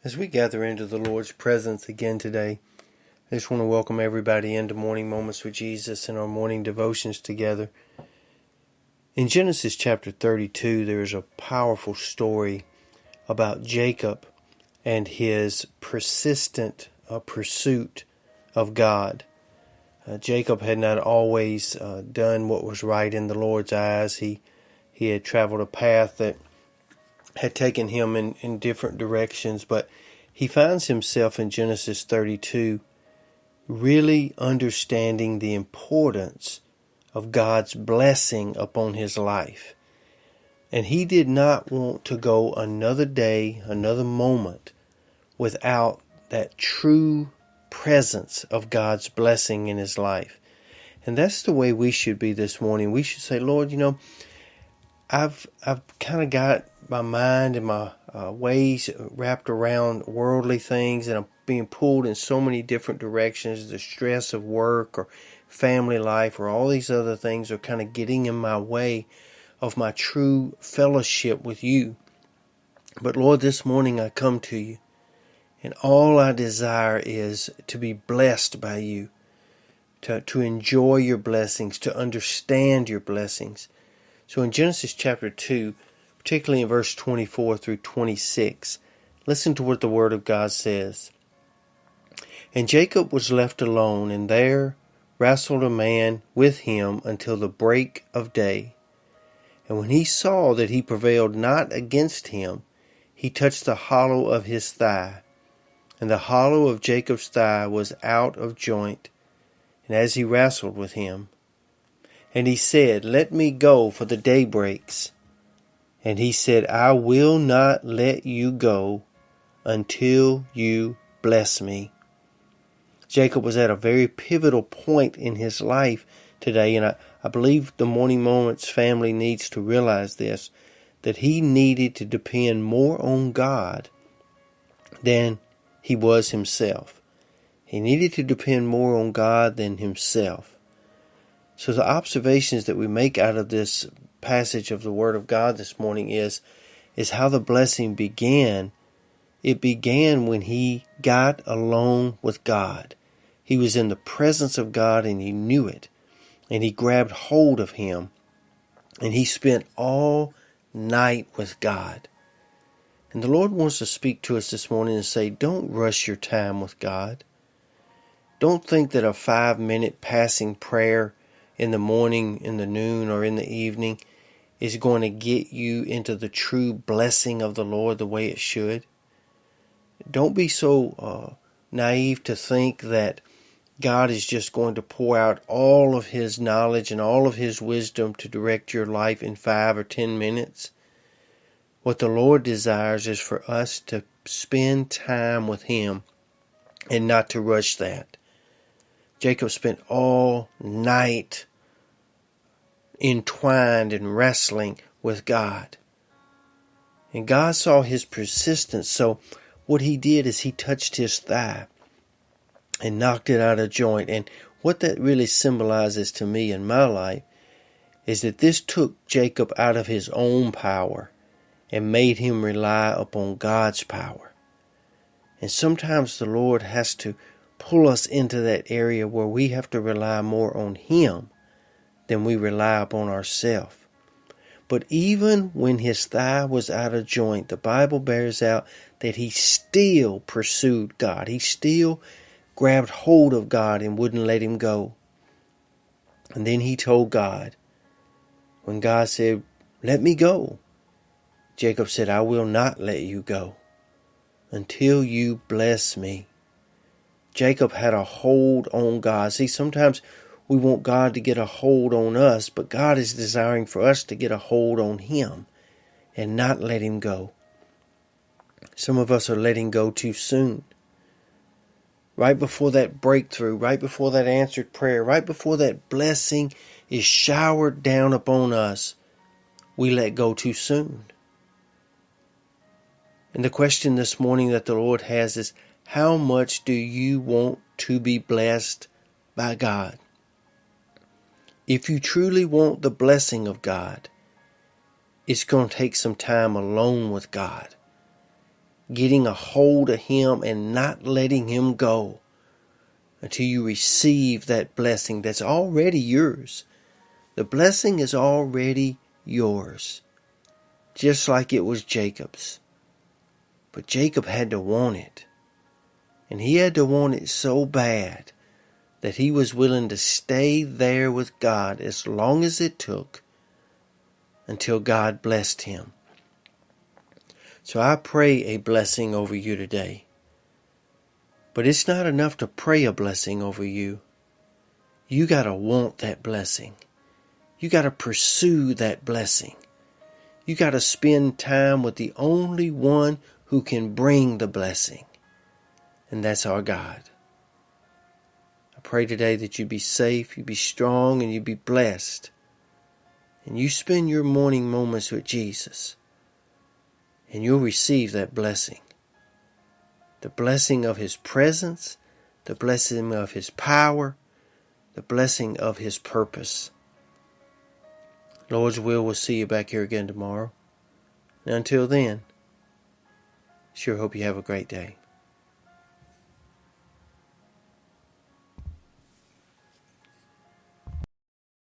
As we gather into the Lord's presence again today, I just want to welcome everybody into Morning Moments with Jesus and our morning devotions together. In Genesis chapter 32, there is a powerful story about Jacob and his persistent pursuit of God. Jacob had not always done what was right in the Lord's eyes. He had traveled a path that had taken him in different directions, but he finds himself in Genesis 32 really understanding the importance of God's blessing upon his life. And he did not want to go another day, another moment, without that true presence of God's blessing in his life. And that's the way we should be this morning. We should say, Lord, I've kind of got my mind and my ways wrapped around worldly things, and I'm being pulled in so many different directions. The stress of work or family life or all these other things are kind of getting in my way of my true fellowship with you. But Lord, this morning I come to you, and all I desire is to be blessed by you, to enjoy your blessings, to understand your blessings. So in Genesis chapter 2, particularly in verse 24 through 26, listen to what the Word of God says. And Jacob was left alone, and there wrestled a man with him until the break of day. And when he saw that he prevailed not against him, he touched the hollow of his thigh. And the hollow of Jacob's thigh was out of joint, and as he wrestled with him. And he said, Let me go, for the day breaks. And he said, I will not let you go until you bless me. Jacob was at a very pivotal point in his life today, and I believe the Morning Moments family needs to realize this, that he needed to depend more on God than he was himself. He needed to depend more on God than himself. So the observations that we make out of this passage of the Word of God this morning is how the blessing began. It began when he got alone with God. He was in the presence of God and he knew it. And he grabbed hold of him. And he spent all night with God. And the Lord wants to speak to us this morning and say, don't rush your time with God. Don't think that a 5-minute passing prayer in the morning, in the noon, or in the evening is going to get you into the true blessing of the Lord the way it should. Don't be so naive to think that God is just going to pour out all of His knowledge and all of His wisdom to direct your life in 5 or 10 minutes. What the Lord desires is for us to spend time with Him and not to rush that. Jacob spent all night entwined and wrestling with God. And God saw his persistence, so what he did is he touched his thigh and knocked it out of joint. And what that really symbolizes to me in my life is that this took Jacob out of his own power and made him rely upon God's power. And sometimes the Lord has to pull us into that area where we have to rely more on Him than we rely upon ourselves. But even when his thigh was out of joint, the Bible bears out that he still pursued God. He still grabbed hold of God and wouldn't let him go. And then he told God, when God said, let me go, Jacob said, I will not let you go until you bless me. Jacob had a hold on God. See, sometimes we want God to get a hold on us, but God is desiring for us to get a hold on Him and not let Him go. Some of us are letting go too soon. Right before that breakthrough, right before that answered prayer, right before that blessing is showered down upon us, we let go too soon. And the question this morning that the Lord has is, how much do you want to be blessed by God? If you truly want the blessing of God, it's going to take some time alone with God. getting a hold of Him and not letting Him go until you receive that blessing that's already yours. The blessing is already yours, just like it was Jacob's. But Jacob had to want it. And he had to want it so bad that he was willing to stay there with God as long as it took until God blessed him. So I pray a blessing over you today. But it's not enough to pray a blessing over you. You got to want that blessing. You got to pursue that blessing. You got to spend time with the only one who can bring the blessing. And that's our God. I pray today that you be safe, you be strong, and you be blessed. And you spend your morning moments with Jesus. And you'll receive that blessing. The blessing of His presence, the blessing of His power, the blessing of His purpose. Lord's will, we'll see you back here again tomorrow. And until then, sure hope you have a great day.